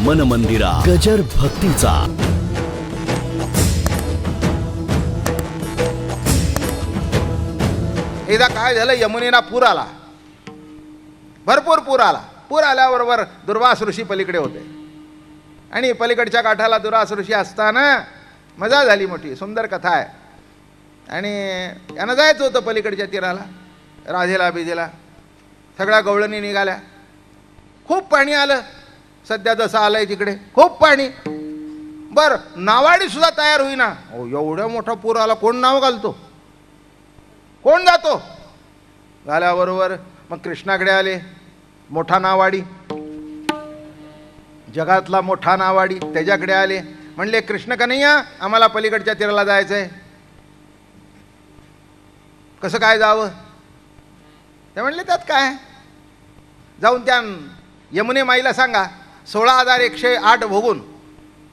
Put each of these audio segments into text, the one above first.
मन मंदिरा गजर भक्तीचा. एकदा काय झालं, यमुनेला पूर आला, भरपूर पूर आला. पूर आल्याबरोबर दुर्वास ऋषी पलीकडे होते आणि पलीकडच्या काठाला दुर्वास ऋषी असताना मजा झाली, मोठी सुंदर कथा आहे. आणि यांना जायचं होतं पलीकडच्या तीराला, राधेला बिधेला. सगळ्या गवळणी निघाल्या. खूप पाणी आलं, सध्या जसं आलंय तिकडे खूप पाणी. बरं, नावाडी सुद्धा तयार होईना. एवढा मोठा पूर आला, कोण नाव घालतो, कोण जातो? झाल्याबरोबर मग कृष्णाकडे आले. मोठा नावाडी, जगातला मोठा नावाडी, त्याच्याकडे आले. म्हणले, कृष्ण कन्हैया, आम्हाला पलीकडच्या तीराला जायचंय, कसं काय जावं? ते म्हणले, त्यात काय, जाऊन त्या यमुने माईला सांगा 16,108 भोगून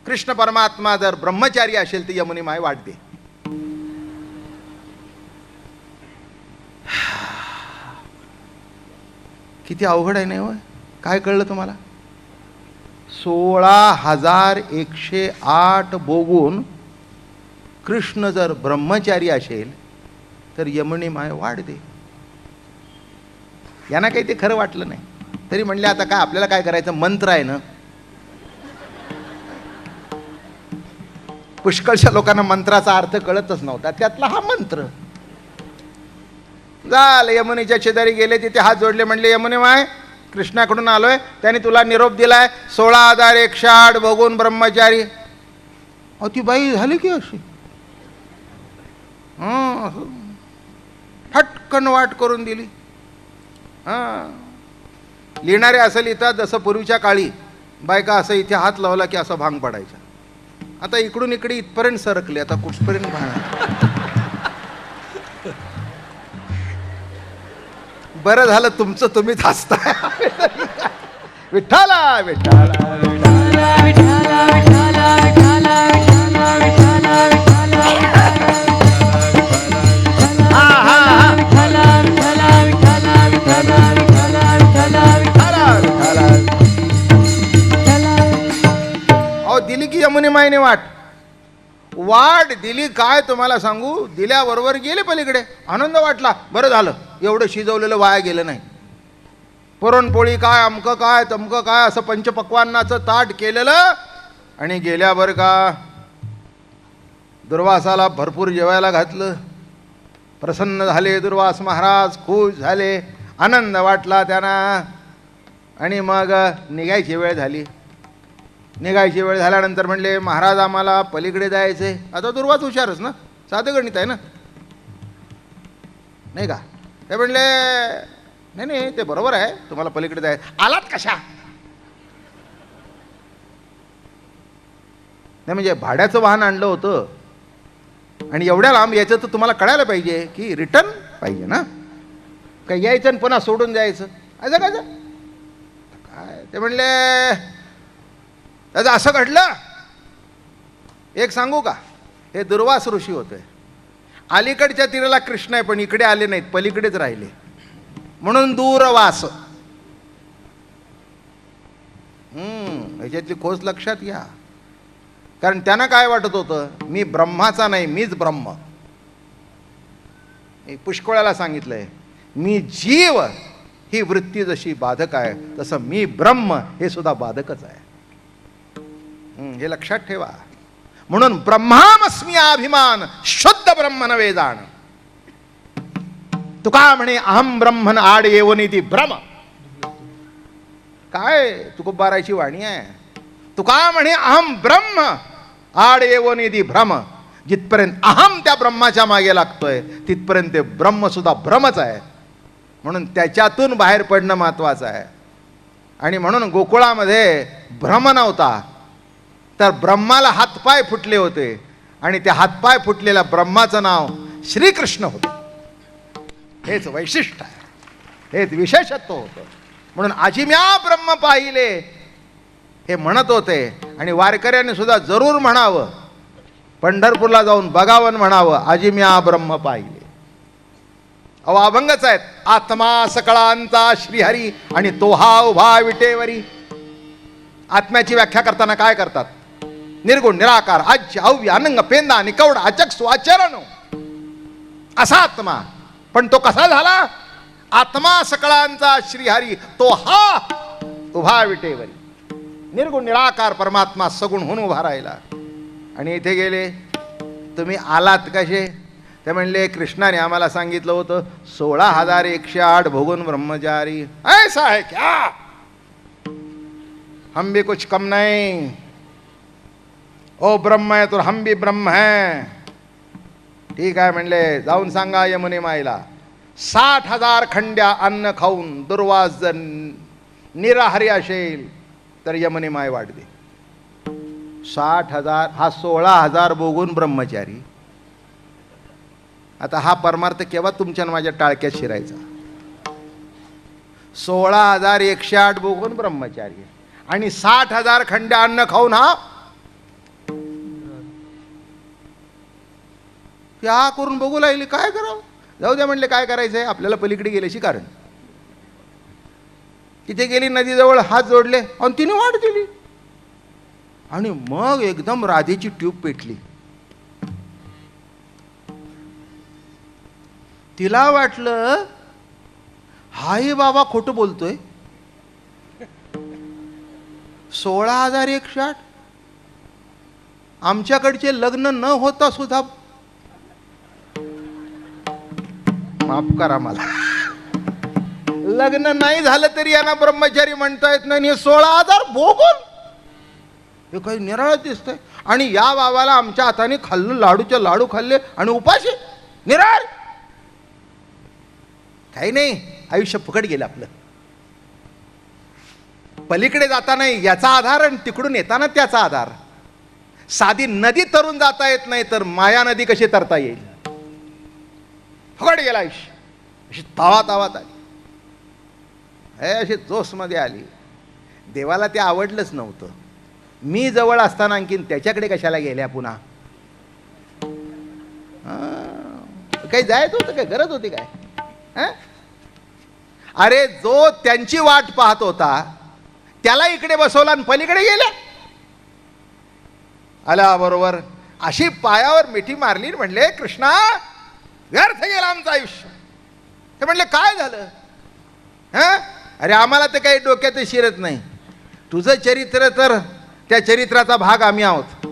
कृष्ण परमात्मा जर ब्रह्मचारी असेल तर यमुने माई वाट दे. किती अवघड आहे नाही होय? काय कळलं तुम्हाला? 16,108 भोगून कृष्ण जर ब्रह्मचारी असेल तर यमुने माय वाढ दे. यांना काही ते खरं वाटलं नाही. तरी म्हणले, आता काय आपल्याला काय करायचं, मंत्र आहे ना. पुष्कळशा लोकांना मंत्राचा अर्थ कळतच नव्हता, त्यातला हा मंत्र. झालं, यमुनेच्या शेजारी गेले, तिथे हात जोडले. म्हणले, यमुने माय, कृष्णाकडून आलोय, त्याने तुला निरोप दिलाय 16,108 भोगून ब्रह्मचारी. अहो, ती बाई झाली की अशी, फटकन वाट करून दिली. लिहिणारे असं लिहितात, जसं पूर्वीच्या काळी बायका असं इथे हात लावला की असं भांग पडायचा. आता इकडून इकडे इथपर्यंत सरकले, आता कुठपर्यंत भांग. बरं झालं तुमचं तुम्हीच हसताय. विठ्ठला विठ्ठला दिली की यमुने माईने वाट दिली. काय तुम्हाला सांगू, दिल्याबरोबर गेले पलीकडे. आनंद वाटला, बरं झालं एवढं शिजवलेलं वाया गेलं नाही. पुरणपोळी काय, अमकं काय, तमकं काय, असं पंचपक्वान्नाचं ताट केलेलं. आणि गेल्यावर का दुर्वासाला भरपूर जेवायला घातलं. प्रसन्न झाले दुर्वास महाराज, खुश झाले, आनंद वाटला त्यांना. आणि मग निघायची वेळ झाली. निघायची वेळ झाल्यानंतर म्हणले, महाराज आम्हाला पलीकडे जायचंय. आता दुर्वास हुशारच ना, साधं गणित आहे ना, नाही का? ते म्हणले, नाही नाही, ते बरोबर आहे, तुम्हाला पलीकडे जायचं. आलात कशा? नाही म्हणजे भाड्याचं वाहन आणलं होतं आणि एवढ्या लांब यायचं तर तुम्हाला कळायला पाहिजे की रिटर्न पाहिजे ना. काय यायचं आणि पुन्हा सोडून जायचं, असं काय? ते म्हणले, असं घडलं. एक सांगू का, हे दुर्वास ऋषी होते. अलीकडच्या तीराला कृष्ण आहे पण इकडे आले नाहीत, पलीकडेच राहिले, म्हणून दूरवास. ह्याच्यातली खोच लक्षात घ्या. कारण त्यांना काय वाटत होतं, मी ब्रह्माचा नाही, मीच ब्रह्म. पुष्कळाला सांगितलंय, मी जीव ही वृत्ती जशी बाधक आहे तसं मी ब्रह्म हे सुद्धा बाधकच आहे. हे लक्षात ठेवा. म्हणून ब्रह्मामस्मी अभिमान, शुद्ध ब्रह्म नव्हे जाण. तुका म्हणे, अहम ब्रह्मन आड येवनीती भ्रम. काय तुकोबाराची वाणी आहे. तुका म्हणे, अहम ब्रह्म आड येवनीती भ्रम. जिथपर्यंत अहम त्या ब्रह्माच्या मागे लागतोय तिथपर्यंत ते ब्रह्म सुद्धा भ्रमच आहे. म्हणून त्याच्यातून बाहेर पडणं महत्वाचं आहे. आणि म्हणून गोकुळामध्ये भ्रम नव्हता, तर ब्रह्माला हातपाय फुटले होते आणि त्या हातपाय फुटलेल्या ब्रह्माचं नाव श्रीकृष्ण होतं. हेच वैशिष्ट्य आहे, हेच विशेषत्व होतं. म्हणून आजिम्या ब्रह्म पाहिले हे म्हणत होते. आणि वारकऱ्यांनी सुद्धा जरूर म्हणावं, पंढरपूरला जाऊन बघावं, म्हणावं, आजिम्या ब्रह्म पाहिले. अहो अभंगच आहेत. आत्मा सकळांचा श्रीहरी आणि तो हा उभा विटेवरी. आत्म्याची व्याख्या करताना काय करतात? निर्गुण, निराकार, आज्य, अव्य, अनंग, पेंदा, निकवड, अचक्षु, आचरण असा आत्मा. पण तो कसा झाला? आत्मा सकळांचा श्रीहरी तो हा उभा विटेवरी. निर्गुण निराकार परमात्मा सगुण होऊन उभा राहिला. आणि इथे गेले, तुम्ही आलात कसे? ते म्हणले, कृष्णाने आम्हाला सांगितलं होतं 16,108 भोगून ब्रह्मचारी. ऐसा है क्या? हम भी कुछ कम नहीं. ओ ब्रह्म है तो हम भी ब्रह्म है. ठीक आहे म्हणले, जाऊन सांगा यमुने माईला 60,000 खंड्या अन्न खाऊन दुर्वास जर निराहारी असेल तर यमुने माय वाढते. 60,000 हा 16,000 भोगून ब्रह्मचारी. आता हा परमार्थ केव्हा तुमच्या माझ्या टाळक्यात शिरायचा? 16,108 भोगून ब्रह्मचारी आणि 60,000 खंड्या अन्न खाऊन हा क्या करून बघू लागली. काय करावं? जाऊ द्या म्हणले, काय करायचंय आपल्याला पलीकडे गेल्याशी कारण. तिथे गेली, नदीजवळ हात जोडले आणि तिने वाट दिली. आणि मग एकदम राधेची ट्यूब पेटली. तिला वाटलं हाय बाबा खोटं बोलतोय. 16,108 आमच्याकडचे लग्न न होता सुद्धा, माफ करा मला, लग्न नाही झालं तरी यांना ब्रह्मचारी म्हणता येत नाही. 16,000 भोगून हे काही निराळ दिसतंय. आणि या बाबाला आमच्या हाताने खाल्लं, लाडूच्या लाडू खाल्ले आणि उपाशी निराळ. काही नाही, आयुष्य फुकट गेलं आपलं. पलीकडे जाताना याचा आधार आणि तिकडून येताना त्याचा आधार. साधी नदी तरून जाता येत नाही तर माया नदी कशी तरता येईल? फुकट गेला आयुष्य. अशी तावात आली, अशी जोशमध्ये आली. देवाला ते आवडलंच नव्हतं. मी जवळ असताना आणखीन त्याच्याकडे कशाला गेल्या पुन्हा? काही जायचं होतं काय? गरज होती काय? अरे जो त्यांची वाट पाहत होता त्याला इकडे बसवला आणि पलीकडे गेल्या. आला बरोबर अशी पायावर मिठी मारली. म्हणले, कृष्णा व्यर्थ गेलं आमचं आयुष्य. ते म्हणले, काय झालं? अरे आम्हाला तर काही डोक्यात शिरत नाही. तुझं चरित्र तर त्या चरित्राचा भाग आम्ही आहोत.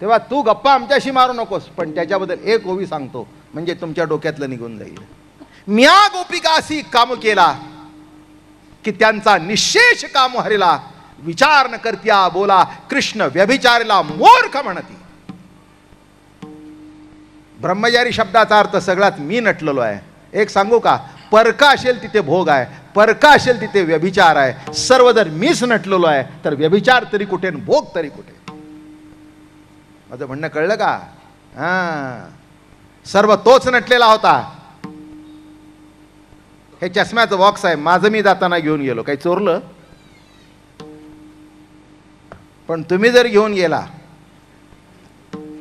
तेव्हा तू गप्पा आमच्याशी मारू नकोस, पण त्याच्याबद्दल एक ओवी सांगतो म्हणजे तुमच्या डोक्यातलं निघून जाईल. म्या गोपिकासी काम केला की त्यांचा निशेष काम हरिला. विचार न करत्या बोला कृष्ण व्यभिचारीला मूर्ख म्हणती. ब्रह्मचारी शब्दाचा अर्थ सगळ्यात मी नटलेलो आहे. एक सांगू का? परका असेल तिथे भोग आहे, परका असेल तिथे व्यभिचार आहे. सर्व जर मीच नटलेलो आहे तर व्यभिचार तरी कुठे, भोग तरी कुठे? माझं म्हणणं कळलं का? सर्व तोच नटलेला होता. हे चष्म्याचं बॉक्स आहे, माझं मी जाताना घेऊन गेलो. काही चोरलं? पण तुम्ही जर घेऊन गेला,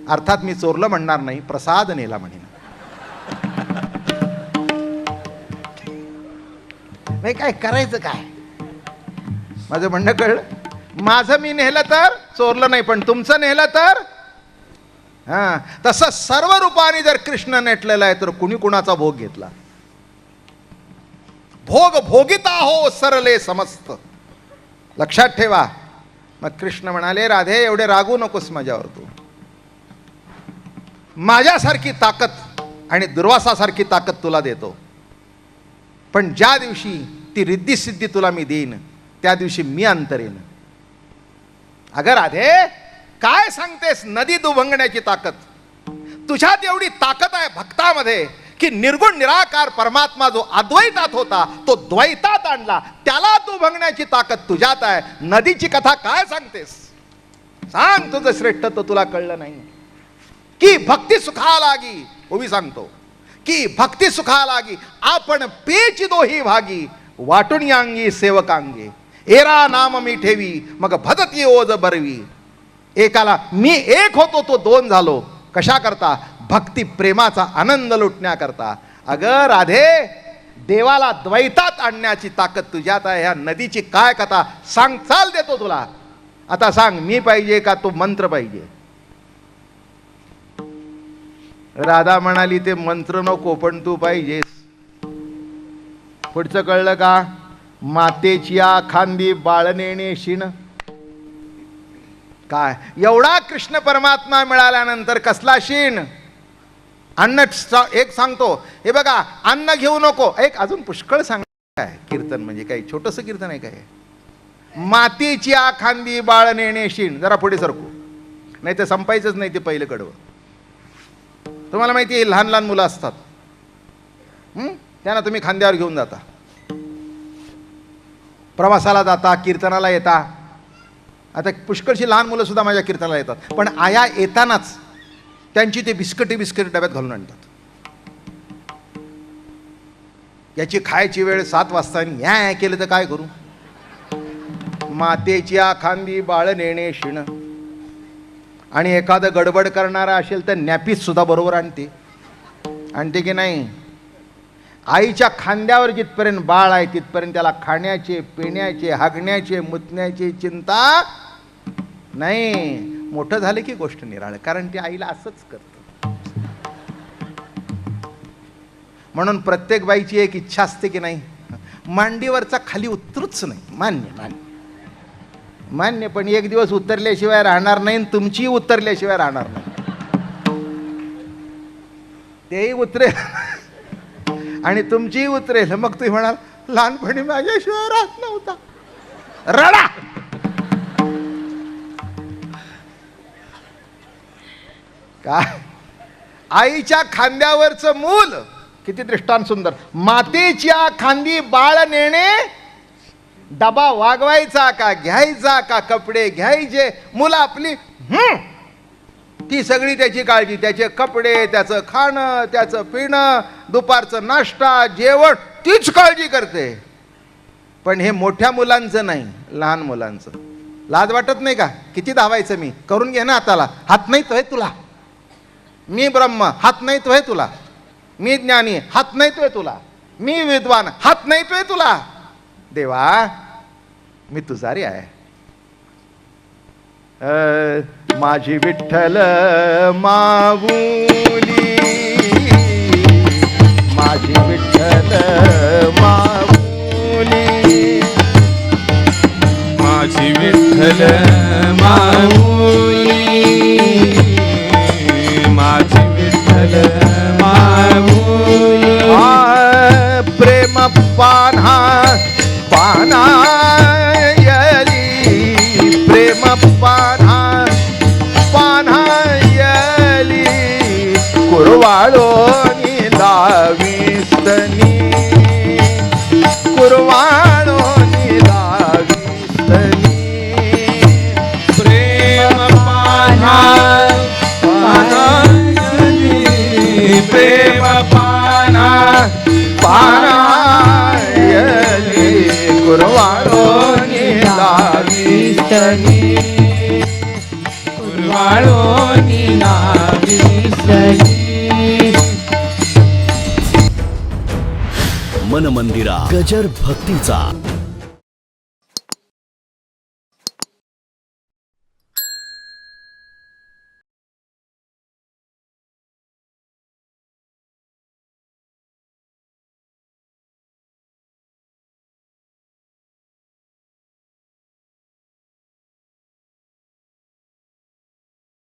अर्थात मी चोरलं म्हणणार नाही, प्रसाद नेला म्हणेन. काय करायचं काय? माझं म्हणणं कळलं? माझं मी नेलं तर चोरलं नाही, पण तुमचं नेलं तर तसं सर्व रूपाने जर कृष्ण नटलेला आहे तर कुणी कुणाचा भोग घेतला? भोग भोगिता हो सरले समस्त. लक्षात ठेवा. मग कृष्ण म्हणाले, राधे एवढे रागू नकोस माझ्यावर. तू माझ्यासारखी ताकद आणि दुर्वासासारखी ताकद तुला देतो, पण ज्या दिवशी ती रिद्धी सिद्धी तुला मी देईन त्या दिवशी मी अंतरेन. अगं राधे काय सांगतेस? नदी दुभंगण्याची ताकद तुझ्यात एवढी ताकद आहे भक्तामध्ये की निर्गुण निराकार परमात्मा जो अद्वैतात होता तो द्वैतात आणला. त्याला दुभंगण्याची ताकद तुझ्यात आहे. नदीची कथा काय सांगतेस? सांग तुझं श्रेष्ठत्व तुला कळलं नाही की भक्ती सुखा लागी. ओवी सांगतो की भक्ती सुखा लागी आपण पेची दोही भागी वाटून यांगी सेवकांगे. एरा नाम मी ठेवी मग भदती ओज बरवी. एकाला मी एक होतो तो दोन झालो. कशा करता? भक्ती प्रेमाचा आनंद लुटण्याकरता. अगं राधे देवाला द्वैतात आणण्याची ताकद तुझ्यात आहे. ह्या नदीची काय कथा सांग, चाल देतो तुला. आता सांग, मी पाहिजे का तो मंत्र पाहिजे? राधा म्हणाली ते मंत्र नको, पण तू पाहिजेस. पुढचं कळलं का? मातेची खांदी बाळनेणे शिण. काय एवढा कृष्ण परमात्मा मिळाल्यानंतर कसला शिण? अन्न एक सांगतो, हे बघा, अन्न घेऊ नको. एक अजून पुष्कळ सांग. काय कीर्तन म्हणजे काय छोटंसं कीर्तन आहे काय? मातीची खांदी बाळ नेणे शिण. जरा पुढे सरकू, नाही तर संपायचंच नाही ते पहिलं कडवं. तुम्हाला माहिती आहे, लहान लहान मुलं असतात, त्यांना तुम्ही खांद्यावर घेऊन जाता, प्रवासाला जाता, कीर्तनाला येता. आता पुष्कळशी लहान मुलं सुद्धा माझ्या कीर्तनाला येतात, पण आया येतानाच त्यांची ते बिस्किट डब्यात घालून आणतात. याची खायची वेळ 7 वाजता आणि या केलं तर काय करू? मातेची खांदी बाळ नेणे शिण. आणि एखादं गडबड करणारा असेल तर नॅपीस सुद्धा बरोबर आणते की नाही? आईच्या खांद्यावर जिथपर्यंत बाळ आहे तिथपर्यंत त्याला खाण्याचे, पिण्याचे, हागण्याचे, मुतण्याची चिंता नाही. मोठं झालं की गोष्ट निराळ, कारण ते आईला असंच करतं. म्हणून प्रत्येक बाईची एक इच्छा असते की नाही, मांडीवरचा खाली उतरूच नाही. मान्य, पण एक दिवस उतरल्याशिवाय राहणार नाही, तुमची उतरल्याशिवाय राहणार नाही. तेही उतरेल आणि तुमचीही उतरेल. मग तुम्ही म्हणाल, लहानपणी माझ्याशिवाय राहत नव्हता. रडा. काय आईच्या खांद्यावरचं मूल किती दृष्टांत सुंदर. मातेच्या खांदी बाळ नेणे. डबा वागवायचा का घ्यायचा का कपडे घ्यायचे, मुलं आपली ती सगळी त्याची काळजी, त्याचे कपडे, त्याचं खाणं, त्याचं पिणं, दुपारचं नाश्ता, जेवण, तीच काळजी करते. पण हे मोठ्या मुलांचं नाही, लहान मुलांचं. लाज वाटत नाही का? किती धावायचं? मी करून घे ना हाताला. हात नाही तोय तुला. मी ब्रह्म, हात नाही तोय तुला. मी ज्ञानी, हात नाही तोय तुला. मी विद्वान, हात नाही तोय तुला. देवा, मी तुझा रे आहे. माझी विठ्ठल माऊली, माझी विठ्ठल माऊली, माझी विठ्ठल माऊली, माझी विठ्ठल माऊली. प्रेम पान्हा पानायली, प्रेम पान्हा पानायली, कुरवाळोनी लाविस्तनी, कुरवाळोनी लाविस्तनी. प्रेम पान्हा पानायली, प्रेम पान्हा पानायली, कुरवाळोनी लाविस्तनी, कुरवाळोनी लाविस्तनी. मन मंदिरा गजर भक्तीचा.